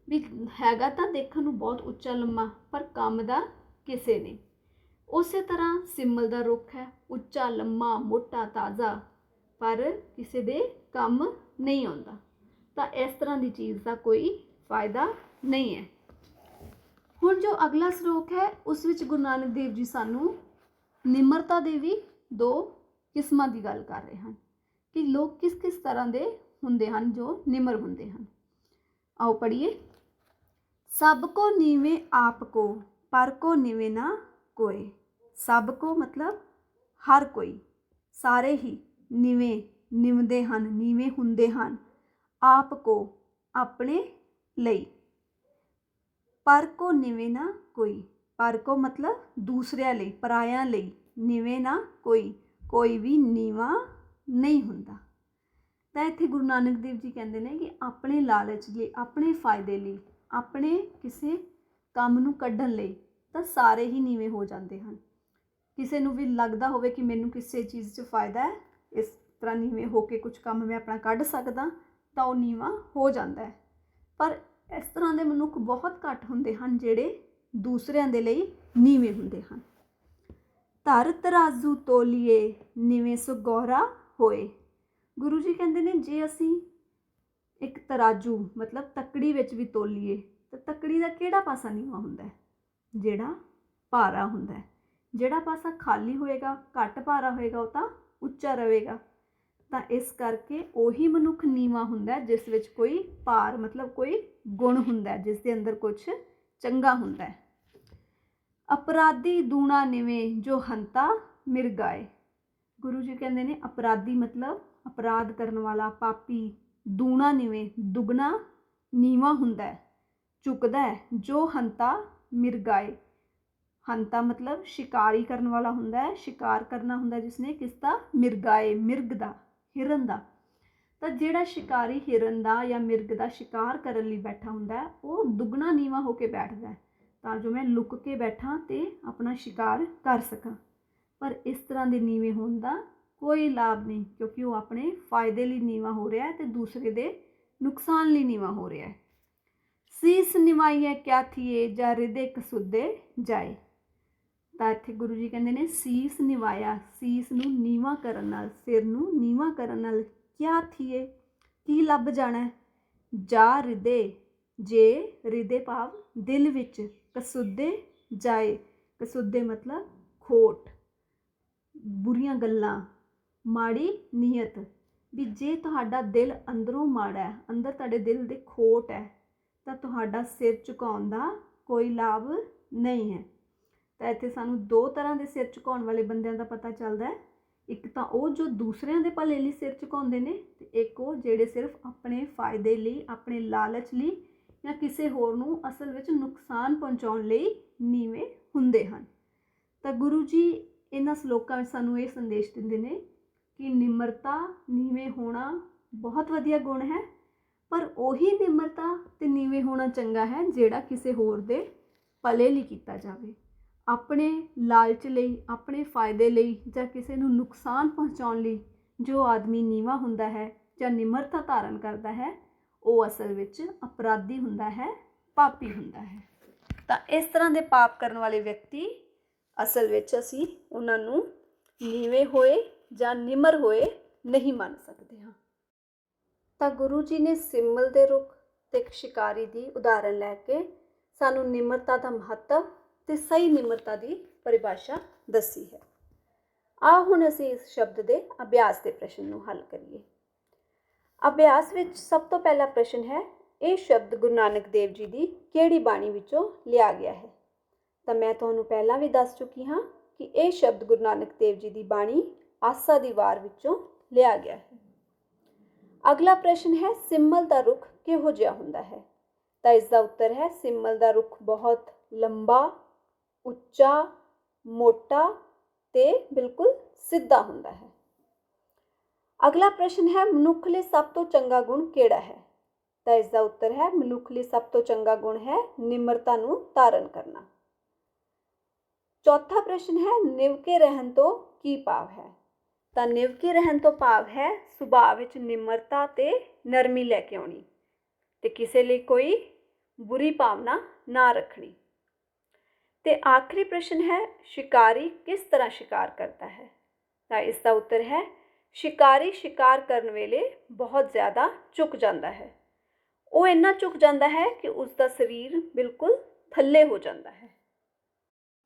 Speaker 1: ਵੀ ਹੈਗਾ ਤਾਂ ਦੇਖਣ ਨੂੰ ਬਹੁਤ ਉੱਚਾ ਲੰਮਾ, ਪਰ ਕੰਮ ਦਾ ਕਿਸੇ ਨੇ। ਉਸੇ ਤਰ੍ਹਾਂ ਸਿਮਲ ਦਾ ਰੁੱਖ ਹੈ, ਉੱਚਾ ਲੰਮਾ ਮੋਟਾ ਤਾਜ਼ਾ, ਪਰ ਕਿਸੇ ਦੇ ਕੰਮ ਨਹੀਂ ਆਉਂਦਾ। ਤਾਂ ਇਸ ਤਰ੍ਹਾਂ ਦੀ ਚੀਜ਼ ਦਾ ਕੋਈ ਫਾਇਦਾ ਨਹੀਂ ਹੈ। ਹੁਣ ਜੋ ਅਗਲਾ ਸ਼ਲੋਕ ਹੈ ਉਸ ਵਿੱਚ ਗੁਰੂ ਨਾਨਕ ਦੇਵ ਜੀ ਸਾਨੂੰ ਨਿਮਰਤਾ ਦੇ ਵੀ ਦੋ ਕਿਸਮਾਂ ਦੀ ਗੱਲ ਕਰ ਰਹੇ ਹਨ ਕਿ ਲੋਕ ਕਿਸ ਕਿਸ ਤਰ੍ਹਾਂ ਦੇ ਹੁੰਦੇ ਹਨ ਜੋ ਨਿਮਰ ਹੁੰਦੇ ਹਨ। ਆਓ ਪੜ੍ਹੀਏ। ਸਭ ਕੋ ਨੀਵੇਂ ਆਪ ਕੋ, ਪਰ ਕੋ ਨੀਵੇਂ ਨਾ ਕੋਏ। ਸਭ ਕੋ ਮਤਲਬ ਹਰ ਕੋਈ, ਸਾਰੇ ਹੀ ਨੀਵੇਂ ਨਿਮਦੇ ਹਨ, ਨੀਵੇਂ ਹੁੰਦੇ ਹਨ। ਆਪ ਕੋ ਆਪਣੇ ਲਈ, ਪਰ ਕੋ ਨੀਵੇਂ ਨਾ ਕੋਈ। ਪਰ ਕੋ ਮਤਲਬ ਦੂਸਰਿਆਂ ਲਈ, ਪਰਾਇਆਂ ਲਈ। ਨੀਵੇਂ ਨਾ ਕੋਈ, ਕੋਈ ਵੀ ਨੀਵਾਂ ਨਹੀਂ ਹੁੰਦਾ। ਤਾਂ ਇੱਥੇ ਗੁਰੂ ਨਾਨਕ ਦੇਵ ਜੀ ਕਹਿੰਦੇ ਨੇ ਕਿ ਆਪਣੇ ਲਾਲਚ ਲਈ, ਆਪਣੇ ਫਾਇਦੇ ਲਈ, ਆਪਣੇ ਕਿਸੇ ਕੰਮ ਨੂੰ ਕੱਢਣ ਲਈ ਤਾਂ ਸਾਰੇ ਹੀ ਨੀਵੇਂ ਹੋ ਜਾਂਦੇ ਹਨ। ਕਿਸੇ ਨੂੰ ਵੀ ਲੱਗਦਾ ਹੋਵੇ ਕਿ ਮੈਨੂੰ ਕਿਸੇ ਚੀਜ਼ 'ਚ ਫਾਇਦਾ ਹੈ, ਇਸ ਤਰ੍ਹਾਂ ਨੀਵੇਂ ਹੋ ਕੇ ਕੁਝ ਕੰਮ ਮੈਂ ਆਪਣਾ ਕੱਢ ਸਕਦਾ, ਤਾਂ ਉਹ ਨੀਵਾਂ ਹੋ ਜਾਂਦਾ ਹੈ। ਪਰ ਇਸ ਤਰ੍ਹਾਂ ਦੇ ਮਨੁੱਖ ਬਹੁਤ ਘੱਟ ਹੁੰਦੇ ਹਨ ਜਿਹੜੇ ਦੂਸਰਿਆਂ ਦੇ ਲਈ ਨੀਵੇਂ ਹੁੰਦੇ ਹਨ। ਧਰ ਤਰਾਜੂ ਤੋਲੀਏ ਨਿਵੇਂ ਸੋ ਗੌਰਾ ਹੋਏ। ਗੁਰੂ ਜੀ ਕਹਿੰਦੇ ਨੇ ਜੇ ਅਸੀਂ ਇੱਕ ਤਰਾਜੂ ਮਤਲਬ ਤੱਕੜੀ ਵਿੱਚ ਵੀ ਤੋਲੀਏ ਤਾਂ ਤੱਕੜੀ ਦਾ ਕਿਹੜਾ ਪਾਸਾ ਨੀਵਾਂ ਹੁੰਦਾ ਹੈ? ਜਿਹੜਾ ਭਾਰਾ ਹੁੰਦਾ ਹੈ। ਜਿਹੜਾ ਪਾਸਾ ਖਾਲੀ ਹੋਏਗਾ, ਘੱਟ ਭਾਰਾ ਹੋਏਗਾ, ਉਹ ਤਾਂ ਉੱਚਾ ਰਹੇਗਾ। ਤਾਂ ਇਸ ਕਰਕੇ ਉਹੀ ਮਨੁੱਖ ਨੀਵਾਂ ਹੁੰਦਾ ਜਿਸ ਵਿੱਚ ਕੋਈ ਭਾਰ ਮਤਲਬ ਕੋਈ ਗੁਣ ਹੁੰਦਾ, ਜਿਸ ਦੇ ਅੰਦਰ ਕੁਛ ਚੰਗਾ ਹੁੰਦਾ ਹੈ। ਅਪਰਾਧੀ ਦੂਣਾ ਨਿਵੇਂ ਜੋ ਹੰਤਾ ਮਿਰਗਾਏ। ਗੁਰੂ ਜੀ ਕਹਿੰਦੇ ਨੇ ਅਪਰਾਧੀ ਮਤਲਬ ਅਪਰਾਧ ਕਰਨ ਵਾਲਾ, ਪਾਪੀ, ਦੂਣਾ ਨਿਵੇਂ ਦੁੱਗਣਾ ਨੀਵਾਂ ਹੁੰਦਾ ਹੈ, ਝੁਕਦਾ ਹੈ। ਜੋ ਹੰਤਾ ਮਿਰਗਾਏ, ਹੰਤਾ ਮਤਲਬ ਸ਼ਿਕਾਰੀ ਕਰਨ ਵਾਲਾ ਹੁੰਦਾ ਹੈ, ਸ਼ਿਕਾਰ ਕਰਨਾ ਹੁੰਦਾ ਜਿਸਨੇ, ਕਿਸ ਦਾ? ਮਿਰਗਾਏ, ਮਿਰਗ ਦਾ, ਹਿਰਨ ਦਾ। ਤਾਂ ਜਿਹੜਾ ਸ਼ਿਕਾਰੀ ਹਿਰਨ ਦਾ ਜਾਂ ਮਿਰਗ ਦਾ ਸ਼ਿਕਾਰ ਕਰਨ ਲਈ ਬੈਠਾ ਹੁੰਦਾ ਹੈ, ਉਹ ਦੁੱਗਣਾ ਨੀਵਾਂ ਹੋ ਕੇ ਬੈਠਦਾ ਹੈ ਤਾਂ ਜੋ ਮੈਂ ਲੁਕ ਕੇ ਬੈਠਾਂ ਅਤੇ ਆਪਣਾ ਸ਼ਿਕਾਰ ਕਰ ਸਕਾਂ। ਪਰ ਇਸ ਤਰ੍ਹਾਂ ਦੇ ਨੀਵੇਂ ਹੋਣ ਦਾ ਕੋਈ ਲਾਭ ਨਹੀਂ, ਕਿਉਂਕਿ ਉਹ ਆਪਣੇ ਫਾਇਦੇ ਲਈ ਨੀਵਾਂ ਹੋ ਰਿਹਾ ਹੈ ਅਤੇ ਦੂਸਰੇ ਦੇ ਨੁਕਸਾਨ ਲਈ ਨੀਵਾਂ ਹੋ ਰਿਹਾ ਹੈ। ਸੀਸ ਨਿਵਾਈਏ ਕਿਆ ਥੀਏ ਜਾਂ ਰਿਦੇ ਕਸੁੱਦੇ ਜਾਏ। ਤਾਂ ਇੱਥੇ ਗੁਰੂ ਜੀ ਕਹਿੰਦੇ ਨੇ ਸੀਸ ਨਿਵਾਇਆ, ਸੀਸ ਨੂੰ ਨੀਵਾਂ ਕਰਨ ਨਾਲ, ਸਿਰ ਨੂੰ ਨੀਵਾਂ ਕਰਨ ਨਾਲ, ਕਿਆ ਥੀਏ ਕੀ ਲੱਭ ਜਾਣਾ, ਜਾ ਰਿਦੇ ਜੇ, ਰਿਦੇ ਭਾਵ ਦਿਲ ਵਿੱਚ, ਕਸੁੱਦੇ ਜਾਏ, ਕਸੁੱਦੇ ਮਤਲਬ ਖੋਟ, ਬੁਰੀਆਂ ਗੱਲਾਂ, ਮਾੜੀ ਨੀਅਤ। ਵੀ ਜੇ ਤੁਹਾਡਾ ਦਿਲ ਅੰਦਰੋਂ ਮਾੜਾ ਹੈ, ਅੰਦਰ ਤੁਹਾਡੇ ਦਿਲ ਦੇ ਖੋਟ ਹੈ, ਤਾਂ ਤੁਹਾਡਾ ਸਿਰ ਝੁਕਾਉਣ ਦਾ ਕੋਈ ਲਾਭ ਨਹੀਂ ਹੈ। ਤਾਂ ਇੱਥੇ ਸਾਨੂੰ ਦੋ ਤਰ੍ਹਾਂ ਦੇ ਸਿਰ ਝੁਕਾਉਣ ਵਾਲੇ ਬੰਦਿਆਂ ਦਾ ਪਤਾ ਚੱਲਦਾ ਹੈ। ਇੱਕ ਤਾਂ ਉਹ ਜੋ ਦੂਸਰਿਆਂ ਦੇ ਭਲੇ ਲਈ ਸਿਰ ਝੁਕਾਉਂਦੇ ਨੇ, ਅਤੇ ਇੱਕ ਉਹ ਜਿਹੜੇ ਸਿਰਫ ਆਪਣੇ ਫਾਇਦੇ ਲਈ, ਆਪਣੇ ਲਾਲਚ ਲਈ ਜਾਂ ਕਿਸੇ ਹੋਰ ਨੂੰ ਅਸਲ ਵਿੱਚ ਨੁਕਸਾਨ ਪਹੁੰਚਾਉਣ ਲਈ ਨੀਵੇਂ ਹੁੰਦੇ ਹਨ। ਤਾਂ ਗੁਰੂ ਜੀ ਇਹਨਾਂ ਸਲੋਕਾਂ ਵਿੱਚ ਸਾਨੂੰ ਇਹ ਸੰਦੇਸ਼ ਦਿੰਦੇ ਨੇ ਕਿ ਨਿਮਰਤਾ, ਨੀਵੇਂ ਹੋਣਾ ਬਹੁਤ ਵਧੀਆ ਗੁਣ ਹੈ, ਪਰ ਉਹੀ ਨਿਮਰਤਾ ਅਤੇ ਨੀਵੇਂ ਹੋਣਾ ਚੰਗਾ ਹੈ ਜਿਹੜਾ ਕਿਸੇ ਹੋਰ ਦੇ ਭਲੇ ਲਈ ਕੀਤਾ ਜਾਵੇ। ਆਪਣੇ ਲਾਲਚ ਲਈ, ਆਪਣੇ ਫਾਇਦੇ ਲਈ ਜਾਂ ਕਿਸੇ ਨੂੰ ਨੁਕਸਾਨ ਪਹੁੰਚਾਉਣ ਲਈ ਜੋ ਆਦਮੀ ਨੀਵਾਂ ਹੁੰਦਾ ਹੈ ਜਾਂ ਨਿਮਰਤਾ ਧਾਰਨ ਕਰਦਾ ਹੈ, ਉਹ ਅਸਲ ਵਿੱਚ ਅਪਰਾਧੀ ਹੁੰਦਾ ਹੈ, ਪਾਪੀ ਹੁੰਦਾ ਹੈ। ਤਾਂ ਇਸ ਤਰ੍ਹਾਂ ਦੇ ਪਾਪ ਕਰਨ ਵਾਲੇ ਵਿਅਕਤੀ ਅਸਲ ਵਿੱਚ ਅਸੀਂ ਉਹਨਾਂ ਨੂੰ ਨੀਵੇਂ ਹੋਏ ਜਾਂ ਨਿਮਰ ਹੋਏ ਨਹੀਂ ਮੰਨ ਸਕਦੇ ਹਾਂ। ਤਾਂ ਗੁਰੂ ਜੀ ਨੇ ਸਿੰਮਲ ਦੇ ਰੁੱਖ ਅਤੇ ਇੱਕ ਸ਼ਿਕਾਰੀ ਦੀ ਉਦਾਹਰਨ ਲੈ ਕੇ ਸਾਨੂੰ ਨਿਮਰਤਾ ਦਾ ਮਹੱਤਵ ਅਤੇ ਸਹੀ ਨਿਮਰਤਾ ਦੀ ਪਰਿਭਾਸ਼ਾ ਦੱਸੀ ਹੈ। ਆਓ ਹੁਣ ਅਸੀਂ ਇਸ ਸ਼ਬਦ ਦੇ ਅਭਿਆਸ ਦੇ ਪ੍ਰਸ਼ਨ ਨੂੰ ਹੱਲ ਕਰੀਏ। ਅਭਿਆਸ ਵਿੱਚ ਸਭ ਤੋਂ ਪਹਿਲਾ ਪ੍ਰਸ਼ਨ ਹੈ, ਇਹ ਸ਼ਬਦ ਗੁਰੂ ਨਾਨਕ ਦੇਵ ਜੀ ਦੀ ਕਿਹੜੀ ਬਾਣੀ ਵਿੱਚੋਂ ਲਿਆ ਗਿਆ ਹੈ? ਤਾਂ ਮੈਂ ਤੁਹਾਨੂੰ ਪਹਿਲਾਂ ਵੀ ਦੱਸ ਚੁੱਕੀ ਹਾਂ ਕਿ ਇਹ ਸ਼ਬਦ ਗੁਰੂ ਨਾਨਕ ਦੇਵ ਜੀ ਦੀ ਬਾਣੀ ਆਸਾ ਦੀ ਵਾਰ ਵਿੱਚੋਂ ਲਿਆ ਗਿਆ ਹੈ। ਅਗਲਾ ਪ੍ਰਸ਼ਨ ਹੈ, ਸਿੰਮਲ ਦਾ ਰੁੱਖ ਕਿਹੋ ਜਿਹਾ ਹੁੰਦਾ ਹੈ? ਤਾਂ ਇਸ ਦਾ ਉੱਤਰ ਹੈ, ਸਿੰਮਲ ਦਾ ਰੁੱਖ ਬਹੁਤ ਲੰਬਾ, ਉੱਚਾ, ਮੋਟਾ ਤੇ ਬਿਲਕੁਲ ਸਿੱਧਾ ਹੁੰਦਾ ਹੈ। ਅਗਲਾ ਪ੍ਰਸ਼ਨ ਹੈ, ਮਨੁੱਖ ਲਈ ਸਭ ਤੋਂ ਚੰਗਾ ਗੁਣ ਕਿਹੜਾ ਹੈ? ਤਾਂ ਇਸ ਦਾ ਉੱਤਰ ਹੈ, ਮਨੁੱਖ ਲਈ ਸਭ ਤੋਂ ਚੰਗਾ ਗੁਣ ਹੈ ਨਿਮਰਤਾ ਨੂੰ ਧਾਰਨ ਕਰਨਾ। ਚੌਥਾ ਪ੍ਰਸ਼ਨ ਹੈ, ਨਿਵ ਕੇ ਰਹਿਣ ਤੋਂ ਕੀ ਭਾਵ ਹੈ? ਤਾਂ ਨਿਵ ਕੇ ਰਹਿਣ ਤੋਂ ਭਾਵ ਹੈ ਸੁਭਾਅ ਵਿੱਚ ਨਿਮਰਤਾ ਤੇ ਨਰਮੀ ਲੈ ਕੇ ਆਉਣੀ ਤੇ ਕਿਸੇ ਲਈ ਕੋਈ ਬੁਰੀ ਭਾਵਨਾ ਨਾ ਰੱਖਣੀ। ਤੇ ਆਖਰੀ ਪ੍ਰਸ਼ਨ ਹੈ, ਸ਼ਿਕਾਰੀ ਕਿਸ ਤਰ੍ਹਾਂ ਸ਼ਿਕਾਰ ਕਰਦਾ ਹੈ? ਤਾਂ ਇਸ ਦਾ ਉੱਤਰ ਹੈ, ਸ਼ਿਕਾਰੀ ਸ਼ਿਕਾਰ ਕਰਨ ਵੇਲੇ ਬਹੁਤ ਜ਼ਿਆਦਾ ਝੁਕ ਜਾਂਦਾ ਹੈ। ਉਹ ਇੰਨਾ ਝੁਕ ਜਾਂਦਾ ਹੈ ਕਿ ਉਸ ਦਾ ਸਰੀਰ ਬਿਲਕੁਲ ਥੱਲੇ ਹੋ ਜਾਂਦਾ ਹੈ।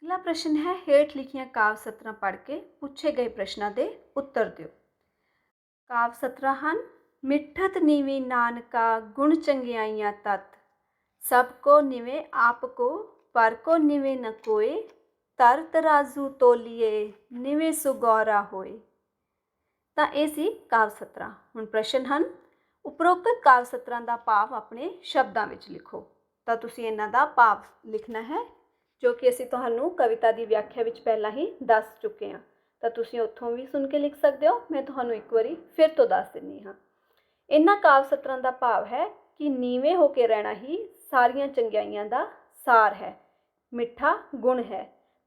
Speaker 1: ਅਗਲਾ ਪ੍ਰਸ਼ਨ ਹੈ, ਹੇਠ ਲਿਖੀਆਂ ਕਾਵਿ ਸਤਰਾਂ ਪੜ੍ਹ ਕੇ ਪੁੱਛੇ ਗਏ ਪ੍ਰਸ਼ਨਾਂ ਦੇ ਉੱਤਰ ਦਿਓ। ਕਾਵਿ ਸਤਰਾਂ ਹਨ, ਮਿੱਠਤ ਨੀਵੀਂ ਨਾਨਕਾ ਗੁਣ ਚੰਗਿਆਈਆਂ ਤਤ, ਸਭ ਕੋ ਨਿਵੇਂ ਆਪ ਕੋ ਪਰ ਕੋ ਨਿਵੇਂ ਨ ਕੋਏ, ਧਰ ਤਰਾਜੂ ਤੋਲੀਏ ਨਿਵੇਂ ਸੁਗੌਰਾ ਹੋਏ। ਤਾਂ ਇਹ ਸੀ ਕਾਵਿ ਸਤਰਾਂ। ਹੁਣ ਪ੍ਰਸ਼ਨ ਹਨ, ਉਪਰੋਕਤ ਕਾਵਿ ਸਤਰਾਂ ਦਾ ਭਾਵ ਆਪਣੇ ਸ਼ਬਦਾਂ ਵਿੱਚ ਲਿਖੋ। ਤਾਂ ਤੁਸੀਂ ਇਹਨਾਂ ਦਾ ਭਾਵ ਲਿਖਣਾ ਹੈ, ਜੋ ਕਿ ਅਸੀਂ ਤੁਹਾਨੂੰ ਕਵਿਤਾ ਦੀ ਵਿਆਖਿਆ ਵਿੱਚ ਪਹਿਲਾਂ ਹੀ ਦੱਸ ਚੁੱਕੇ ਹਾਂ। ਤਾਂ ਤੁਸੀਂ ਉੱਥੋਂ ਵੀ ਸੁਣ ਕੇ ਲਿਖ ਸਕਦੇ ਹੋ। ਮੈਂ ਤੁਹਾਨੂੰ ਇੱਕ ਵਾਰੀ ਫਿਰ ਤੋਂ ਦੱਸ ਦਿੰਦੀ ਹਾਂ। ਇਹਨਾਂ ਕਾਵ ਸਤਰਾਂ ਦਾ ਭਾਵ ਹੈ ਕਿ ਨੀਵੇਂ ਹੋ ਕੇ ਰਹਿਣਾ ਹੀ ਸਾਰੀਆਂ ਚੰਗਿਆਈਆਂ ਦਾ ਸਾਰ ਹੈ, ਮਿੱਠਾ ਗੁਣ ਹੈ।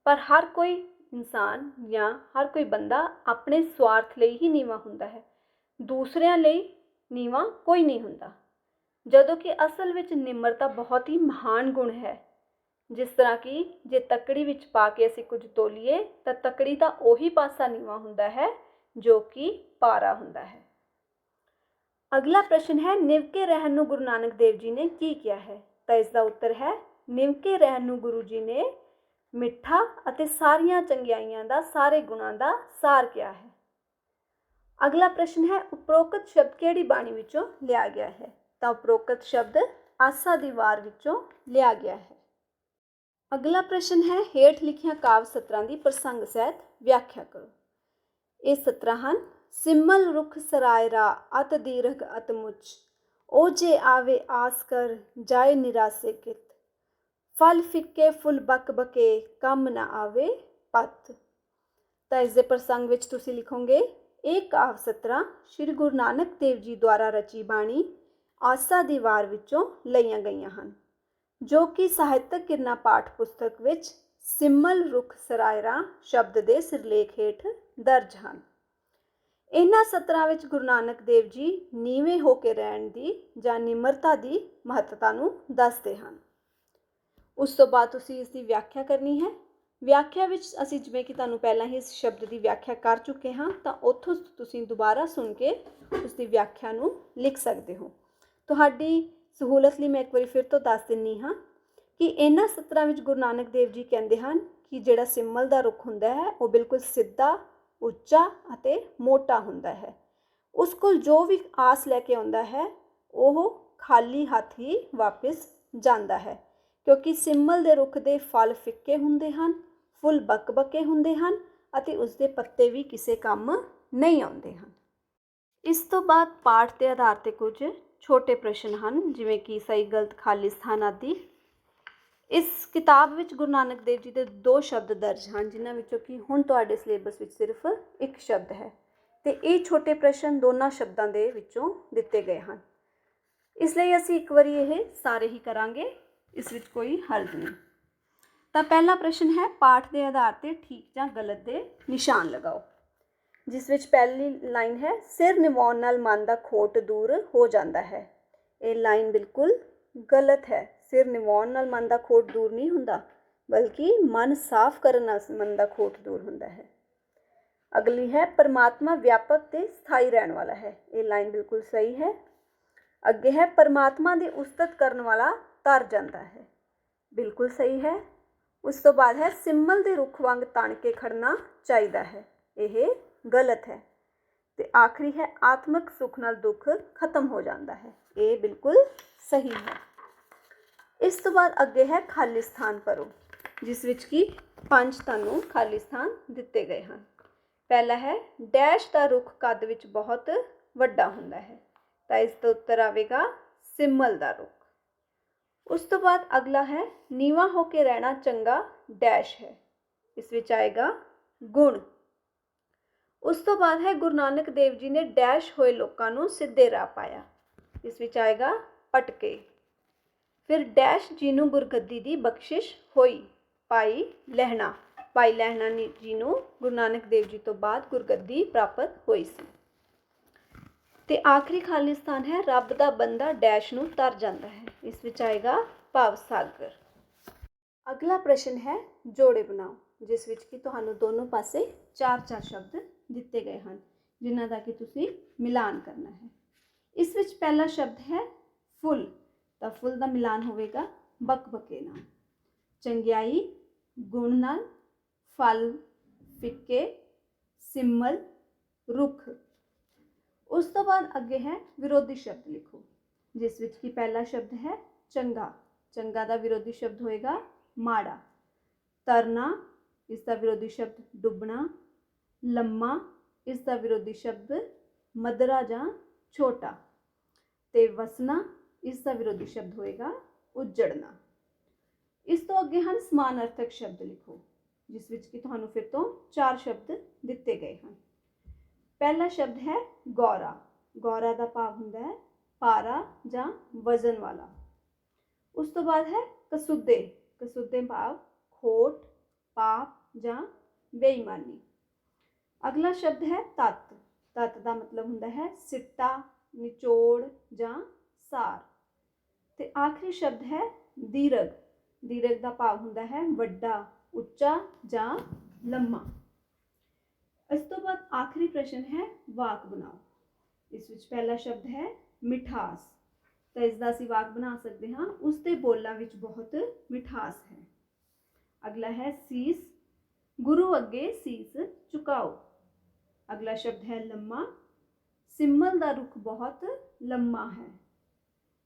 Speaker 1: ਪਰ ਹਰ ਕੋਈ ਇਨਸਾਨ ਜਾਂ ਹਰ ਕੋਈ ਬੰਦਾ ਆਪਣੇ ਸਵਾਰਥ ਲਈ ਹੀ ਨੀਵਾਂ ਹੁੰਦਾ ਹੈ, ਦੂਸਰਿਆਂ ਲਈ ਨੀਵਾਂ ਕੋਈ ਨਹੀਂ ਹੁੰਦਾ। ਜਦੋਂ ਕਿ ਅਸਲ ਵਿੱਚ ਨਿਮਰਤਾ ਬਹੁਤ ਹੀ ਮਹਾਨ ਗੁਣ ਹੈ। ਜਿਸ ਤਰ੍ਹਾਂ ਕਿ ਜੇ ਤੱਕੜੀ ਵਿੱਚ ਪਾ ਕੇ ਅਸੀਂ ਕੁਝ ਤੋਲੀਏ ਤਾਂ ਤੱਕੜੀ ਦਾ ਉਹੀ ਪਾਸਾ ਨੀਵਾਂ ਹੁੰਦਾ ਹੈ ਜੋ ਕਿ ਪਾਰਾ ਹੁੰਦਾ ਹੈ। ਅਗਲਾ ਪ੍ਰਸ਼ਨ ਹੈ, ਨਿਵ ਕੇ ਰਹਿਣ ਨੂੰ ਗੁਰੂ ਨਾਨਕ ਦੇਵ ਜੀ ਨੇ ਕੀ ਕਿਹਾ ਹੈ? ਤਾਂ ਇਸ ਦਾ ਉੱਤਰ ਹੈ, ਨਿਵ ਕੇ ਰਹਿਣ ਨੂੰ ਗੁਰੂ ਜੀ ਨੇ ਮਿੱਠਾ ਅਤੇ ਸਾਰੀਆਂ ਚੰਗਿਆਈਆਂ ਦਾ, ਸਾਰੇ ਗੁਣਾਂ ਦਾ ਸਾਰ ਕਿਹਾ ਹੈ। ਅਗਲਾ ਪ੍ਰਸ਼ਨ ਹੈ, ਉਪਰੋਕਤ ਸ਼ਬਦ ਕਿਹੜੀ ਬਾਣੀ ਵਿੱਚੋਂ ਲਿਆ ਗਿਆ ਹੈ? ਤਾਂ ਉਪਰੋਕਤ ਸ਼ਬਦ ਆਸਾ ਦੀ ਵਾਰ ਵਿੱਚੋਂ ਲਿਆ ਗਿਆ ਹੈ। ਅਗਲਾ ਪ੍ਰਸ਼ਨ ਹੈ, ਹੇਠ ਲਿਖੀਆਂ ਕਾਵ ਸਤਰਾਂ ਦੀ ਪ੍ਰਸੰਗ ਸਹਿਤ ਵਿਆਖਿਆ ਕਰੋ। ਇਹ ਸਤਰਾਂ ਹਨ, ਸਿਮਲ ਰੁਖ ਸਰਾਇਰਾ ਅਤ ਦੀਰਘ ਅਤ ਮੁੱਚ, ਓ ਜੇ ਆਵੇ ਆਸ ਕਰ ਜਾਏ ਨਿਰਾਸੇ ਕਿਤ, ਫਲ ਫਿੱਕੇ ਫੁੱਲ ਬਕ ਬਕੇ ਕੰਮ ਨਾ ਆਵੇ ਪਤ। ਤਾਂ ਇਸ ਦੇ ਪ੍ਰਸੰਗ ਵਿੱਚ ਤੁਸੀਂ ਲਿਖੋਗੇ, ਇਹ ਕਾਵ ਸਤਰਾਂ ਸ਼੍ਰੀ ਗੁਰੂ ਨਾਨਕ ਦੇਵ ਜੀ ਦੁਆਰਾ ਰਚੀ ਬਾਣੀ ਆਸਾ ਦੀ ਵਾਰ ਵਿੱਚੋਂ ਲਈਆਂ ਗਈਆਂ ਹਨ, ਜੋ ਕਿ ਸਾਹਿਤਕ ਕਿਰਨਾ ਪਾਠ ਪੁਸਤਕ ਵਿੱਚ ਸਿਮਲ ਰੁਖ ਸਰਾਇਰਾ ਸ਼ਬਦ ਦੇ ਸਿਰਲੇਖ ਹੇਠ ਦਰਜ ਹਨ। ਇਹਨਾਂ ਸਤਰਾਂ ਵਿੱਚ ਗੁਰੂ ਨਾਨਕ ਦੇਵ ਜੀ ਨੀਵੇਂ ਹੋ ਕੇ ਰਹਿਣ ਦੀ ਜਾਂ ਨਿਮਰਤਾ ਦੀ ਮਹੱਤਤਾ ਨੂੰ ਦੱਸਦੇ ਹਨ। ਉਸ ਤੋਂ ਬਾਅਦ ਤੁਸੀਂ ਇਸ ਦੀ ਵਿਆਖਿਆ ਕਰਨੀ ਹੈ। ਵਿਆਖਿਆ ਵਿੱਚ ਅਸੀਂ ਜਿਵੇਂ ਕਿ ਤੁਹਾਨੂੰ ਪਹਿਲਾਂ ਹੀ ਇਸ ਸ਼ਬਦ ਦੀ ਵਿਆਖਿਆ ਕਰ ਚੁੱਕੇ ਹਾਂ, ਤਾਂ ਉੱਥੋਂ ਤੁਸੀਂ ਦੁਬਾਰਾ ਸੁਣ ਕੇ ਉਸ ਦੀ ਵਿਆਖਿਆ ਨੂੰ ਲਿਖ ਸਕਦੇ ਹੋ। ਤੁਹਾਡੀ ਸਹੂਲਤ ਲਈ ਮੈਂ ਇੱਕ ਵਾਰੀ ਫਿਰ ਤੋਂ ਦੱਸ ਦਿੰਦੀ ਹਾਂ ਕਿ ਇਹਨਾਂ ਸਤਰਾਂ ਵਿੱਚ ਗੁਰੂ ਨਾਨਕ ਦੇਵ ਜੀ ਕਹਿੰਦੇ ਹਨ ਕਿ ਜਿਹੜਾ ਸਿਮਲ ਦਾ ਰੁੱਖ ਹੁੰਦਾ ਹੈ ਉਹ ਬਿਲਕੁਲ ਸਿੱਧਾ, ਉੱਚਾ ਅਤੇ ਮੋਟਾ ਹੁੰਦਾ ਹੈ। ਉਸ ਕੋਲ ਜੋ ਵੀ ਆਸ ਲੈ ਕੇ ਆਉਂਦਾ ਹੈ ਉਹ ਖਾਲੀ ਹੱਥ ਹੀ ਵਾਪਸ ਜਾਂਦਾ ਹੈ, ਕਿਉਂਕਿ ਸਿਮਲ ਦੇ ਰੁੱਖ ਦੇ ਫਲ ਫਿੱਕੇ ਹੁੰਦੇ ਹਨ, ਫੁੱਲ ਬਕਬਕੇ ਹੁੰਦੇ ਹਨ ਅਤੇ ਉਸਦੇ ਪੱਤੇ ਵੀ ਕਿਸੇ ਕੰਮ ਨਹੀਂ ਆਉਂਦੇ ਹਨ। ਇਸ ਤੋਂ ਬਾਅਦ ਪਾਠ ਦੇ ਆਧਾਰ 'ਤੇ ਕੁਝ ਛੋਟੇ ਪ੍ਰਸ਼ਨ ਹਨ, ਜਿਵੇਂ ਕਿ ਸਹੀ ਗਲਤ, ਖਾਲੀ ਸਥਾਨ ਆਦਿ। ਇਸ ਕਿਤਾਬ ਵਿੱਚ ਗੁਰੂ ਨਾਨਕ ਦੇਵ ਜੀ ਦੇ 2 ਸ਼ਬਦ ਦਰਜ ਹਨ, ਜਿਨ੍ਹਾਂ ਵਿੱਚੋਂ ਕਿ ਹੁਣ ਤੁਹਾਡੇ ਸਿਲੇਬਸ ਵਿੱਚ ਸਿਰਫ ਇੱਕ ਸ਼ਬਦ ਹੈ, ਅਤੇ ਇਹ ਛੋਟੇ ਪ੍ਰਸ਼ਨ ਦੋਨਾਂ ਸ਼ਬਦਾਂ ਦੇ ਵਿੱਚੋਂ ਦਿੱਤੇ ਗਏ ਹਨ। ਇਸ ਲਈ ਅਸੀਂ ਇੱਕ ਵਾਰੀ ਇਹ ਸਾਰੇ ਹੀ ਕਰਾਂਗੇ, ਇਸ ਵਿੱਚ ਕੋਈ ਹਰਜ ਨਹੀਂ। ਤਾਂ ਪਹਿਲਾ ਪ੍ਰਸ਼ਨ ਹੈ, ਪਾਠ ਦੇ ਆਧਾਰ 'ਤੇ ਠੀਕ ਜਾਂ ਗਲਤ ਦੇ ਨਿਸ਼ਾਨ ਲਗਾਓ। ਜਿਸ ਵਿੱਚ ਪਹਿਲੀ ਲਾਈਨ ਹੈ, ਸਿਰ ਨਿਵਾਉਣ ਨਾਲ ਮਨ ਦਾ ਖੋਟ ਦੂਰ ਹੋ ਜਾਂਦਾ ਹੈ। ਇਹ ਲਾਈਨ ਬਿਲਕੁਲ ਗਲਤ ਹੈ। ਸਿਰ ਨਿਵਾਉਣ ਨਾਲ ਮਨ ਦਾ ਖੋਟ ਦੂਰ ਨਹੀਂ ਹੁੰਦਾ, ਬਲਕਿ ਮਨ ਸਾਫ਼ ਕਰਨ ਨਾਲ ਮਨ ਦਾ ਖੋਟ ਦੂਰ ਹੁੰਦਾ ਹੈ। ਅਗਲੀ ਹੈ, ਪਰਮਾਤਮਾ ਵਿਆਪਕ ਤੇ ਸਥਾਈ ਰਹਿਣ ਵਾਲਾ ਹੈ। ਇਹ ਲਾਈਨ ਬਿਲਕੁਲ ਸਹੀ ਹੈ। ਅੱਗੇ ਹੈ, ਪਰਮਾਤਮਾ ਦੀ ਉਸਤਤ ਕਰਨ ਵਾਲਾ ਤਰ ਜਾਂਦਾ ਹੈ। ਬਿਲਕੁਲ ਸਹੀ ਹੈ। ਉਸ ਤੋਂ ਬਾਅਦ ਹੈ, ਸਿਮਲ ਦੇ ਰੁੱਖ ਵਾਂਗ ਤਣ ਕੇ ਖੜਨਾ ਚਾਹੀਦਾ ਹੈ। ਇਹ ਗਲਤ ਹੈ। ਤੇ ਆਖਰੀ ਹੈ, ਆਤਮਿਕ ਸੁੱਖ ਨਾਲ ਦੁੱਖ ਖਤਮ ਹੋ ਜਾਂਦਾ ਹੈ। ਇਹ ਬਿਲਕੁਲ ਸਹੀ ਹੈ। ਇਸ ਤੋਂ ਬਾਅਦ ਅੱਗੇ ਹੈ, ਖਾਲੀ ਸਥਾਨ ਭਰੋ, ਜਿਸ ਵਿੱਚ ਕਿ 5 ਤੁਹਾਨੂੰ ਖਾਲੀ ਸਥਾਨ ਦਿੱਤੇ ਗਏ ਹਨ। ਪਹਿਲਾ ਹੈ, ਡੈਸ਼ ਦਾ ਰੁੱਖ ਕੱਦ ਵਿੱਚ ਬਹੁਤ ਵੱਡਾ ਹੁੰਦਾ ਹੈ। ਤਾਂ ਇਸ ਦਾ ਉੱਤਰ ਆਵੇਗਾ ਸਿਮਲ ਦਾ ਰੁੱਖ। ਉਸ ਤੋਂ ਬਾਅਦ ਅਗਲਾ ਹੈ, ਨੀਵਾਂ ਹੋ ਕੇ ਰਹਿਣਾ ਚੰਗਾ ਡੈਸ਼ ਹੈ। ਇਸ ਵਿੱਚ ਆਏਗਾ ਗੁਣ। ਉਸ ਤੋਂ ਬਾਅਦ ਹੈ, ਗੁਰੂ ਨਾਨਕ ਦੇਵ ਜੀ ਨੇ ਡੈਸ਼ ਹੋਏ ਲੋਕਾਂ ਨੂੰ ਸਿੱਧੇ ਰਾਹ ਪਾਇਆ। ਇਸ ਵਿੱਚ ਆਏਗਾ ਪਟਕੇ। ਫਿਰ ਡੈਸ਼ ਜੀ ਨੂੰ ਗੁਰਗੱਦੀ ਦੀ ਬਖਸ਼ਿਸ਼ ਹੋਈ, ਭਾਈ ਲਹਿਣਾ। ਭਾਈ ਲਹਿਣਾ ਜੀ ਨੂੰ ਗੁਰੂ ਨਾਨਕ ਦੇਵ ਜੀ ਤੋਂ ਬਾਅਦ ਗੁਰਗੱਦੀ ਪ੍ਰਾਪਤ ਹੋਈ ਸੀ। ਤੇ ਆਖਰੀ ਖਾਲੀ ਸਥਾਨ ਹੈ, ਰੱਬ ਦਾ ਬੰਦਾ ਡੈਸ਼ ਨੂੰ ਤਰ ਜਾਂਦਾ ਹੈ। ਇਸ ਵਿੱਚ ਆਏਗਾ ਭਵ ਸਾਗਰ। ਅਗਲਾ ਪ੍ਰਸ਼ਨ ਹੈ, ਜੋੜੇ ਬਣਾਓ, ਜਿਸ ਵਿੱਚ ਕਿ ਤੁਹਾਨੂੰ ਦੋਨੋਂ ਪਾਸੇ 4-4 ਸ਼ਬਦ ਦਿੱਤੇ ਗਏ ਹਨ, ਜਿਨ੍ਹਾਂ ਦਾ ਕਿ ਤੁਸੀਂ ਮਿਲਾਨ ਕਰਨਾ ਹੈ। ਇਸ ਵਿੱਚ ਪਹਿਲਾ ਸ਼ਬਦ ਹੈ ਫੁੱਲ। ਤਾਂ ਫੁੱਲ ਦਾ ਮਿਲਾਨ ਹੋਵੇਗਾ ਬਕਬਕੇ ਨਾਲ। ਚੰਗਿਆਈ ਗੁਣ ਨਾਲ, ਫਲ ਫਿੱਕੇ, ਸਿਮਲ ਰੁੱਖ। ਉਸ ਤੋਂ ਬਾਅਦ ਅੱਗੇ ਹੈ, ਵਿਰੋਧੀ ਸ਼ਬਦ ਲਿਖੋ, ਜਿਸ ਵਿੱਚ ਕਿ ਪਹਿਲਾ ਸ਼ਬਦ ਹੈ ਚੰਗਾ। ਚੰਗਾ ਦਾ ਵਿਰੋਧੀ ਸ਼ਬਦ ਹੋਏਗਾ ਮਾੜਾ। ਤਰਨਾ, ਇਸ ਦਾ ਵਿਰੋਧੀ ਸ਼ਬਦ ਡੁੱਬਣਾ। ਲੰਮਾ, ਇਸ ਦਾ ਵਿਰੋਧੀ ਸ਼ਬਦ ਮਧਰਾ ਜਾਂ ਛੋਟਾ। ਤੇ ਵਸਣਾ, ਇਸ ਦਾ ਵਿਰੋਧੀ ਸ਼ਬਦ ਹੋਏਗਾ ਉੱਜੜਨਾ। ਇਸ ਤੋਂ ਅੱਗੇ ਹਨ ਸਮਾਨ ਅਰਥਕ ਸ਼ਬਦ ਲਿਖੋ। ਜਿਸ ਵਿੱਚ ਕਿ ਤੁਹਾਨੂੰ ਫਿਰ ਤੋਂ 4 ਸ਼ਬਦ ਦਿੱਤੇ ਗਏ ਹਨ। ਪਹਿਲਾ ਸ਼ਬਦ ਹੈ ਗੌਰਾ। ਗੌਰਾ ਦਾ ਭਾਵ ਹੁੰਦਾ ਹੈ ਭਾਰਾ ਜਾਂ ਵਜ਼ਨ ਵਾਲਾ। ਉਸ ਤੋਂ ਬਾਅਦ ਹੈ ਕਸੁੱਦੇ। ਕਸੁੱਦੇ ਭਾਵ ਖੋਟ, ਪਾਪ ਜਾਂ ਬੇਈਮਾਨੀ। ਅਗਲਾ ਸ਼ਬਦ ਹੈ ਤੱਤ। ਤੱਤ ਦਾ ਮਤਲਬ ਹੁੰਦਾ ਹੈ ਸਿੱਟਾ, ਨਿਚੋੜ ਜਾਂ ਸਾਰ। ਤੇ ਆਖਰੀ ਸ਼ਬਦ ਹੈ ਦੀਰਘ। ਦੀਰਘ ਦਾ ਭਾਵ ਹੁੰਦਾ ਹੈ ਵੱਡਾ, ਉੱਚਾ ਜਾਂ ਲੰਮਾ। ਇਸ ਤੋਂ ਬਾਅਦ ਆਖਰੀ ਪ੍ਰਸ਼ਨ ਹੈ ਵਾਕ ਬਣਾਓ। ਇਸ ਵਿੱਚ ਪਹਿਲਾ ਸ਼ਬਦ ਹੈ ਮਿਠਾਸ। ਤਾਂ ਇਸ ਦਾ ਅਸੀਂ ਵਾਕ ਬਣਾ ਸਕਦੇ ਹਾਂ, ਉਸ ਦੇ ਬੋਲਾਂ ਵਿੱਚ ਬਹੁਤ ਮਿਠਾਸ ਹੈ। ਅਗਲਾ ਹੈ ਸੀਸ। ਗੁਰੂ ਅੱਗੇ ਸੀਸ ਝੁਕਾਓ। ਅਗਲਾ ਸ਼ਬਦ ਹੈ ਲੰਮਾ। ਸਿੰਮਲ ਦਾ ਰੁੱਖ ਬਹੁਤ ਲੰਮਾ ਹੈ।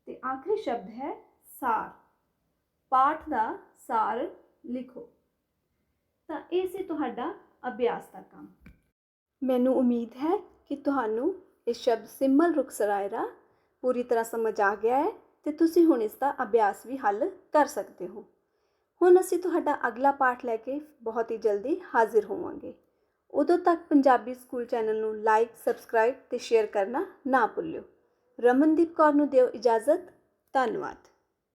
Speaker 1: ਤੇ ਆਖਰੀ ਸ਼ਬਦ ਹੈ ਸਾਰ। ਪਾਠ ਦਾ ਸਾਰ ਲਿਖੋ। ਤਾਂ ਇਹ ਸੀ ਤੁਹਾਡਾ ਅਭਿਆਸ ਦਾ ਕੰਮ। ਮੈਨੂੰ ਉਮੀਦ ਹੈ ਕਿ ਤੁਹਾਨੂੰ ਇਹ ਸ਼ਬਦ ਸਿੰਮਲ ਰੁੱਖ ਸਰਾਇਰਾ ਪੂਰੀ ਤਰ੍ਹਾਂ ਸਮਝ ਆ ਗਿਆ ਹੈ ਤੇ ਤੁਸੀਂ ਹੁਣ ਇਸ ਦਾ ਅਭਿਆਸ ਵੀ ਹੱਲ ਕਰ ਸਕਦੇ ਹੋ। ਹੁਣ ਅਸੀਂ ਤੁਹਾਡਾ ਅਗਲਾ ਪਾਠ ਲੈ ਕੇ ਬਹੁਤ ਹੀ ਜਲਦੀ ਹਾਜ਼ਰ ਹੋਵਾਂਗੇ। ਉਦੋਂ ਤੱਕ ਪੰਜਾਬੀ ਸਕੂਲ ਚੈਨਲ ਨੂੰ ਲਾਈਕ, ਸਬਸਕ੍ਰਾਈਬ ਤੇ ਸ਼ੇਅਰ ਕਰਨਾ ਨਾ ਭੁੱਲਿਓ। ਰਮਨਦੀਪ ਕੌਰ ਨੂੰ ਦਿਓ ਇਜਾਜ਼ਤ। ਧੰਨਵਾਦ।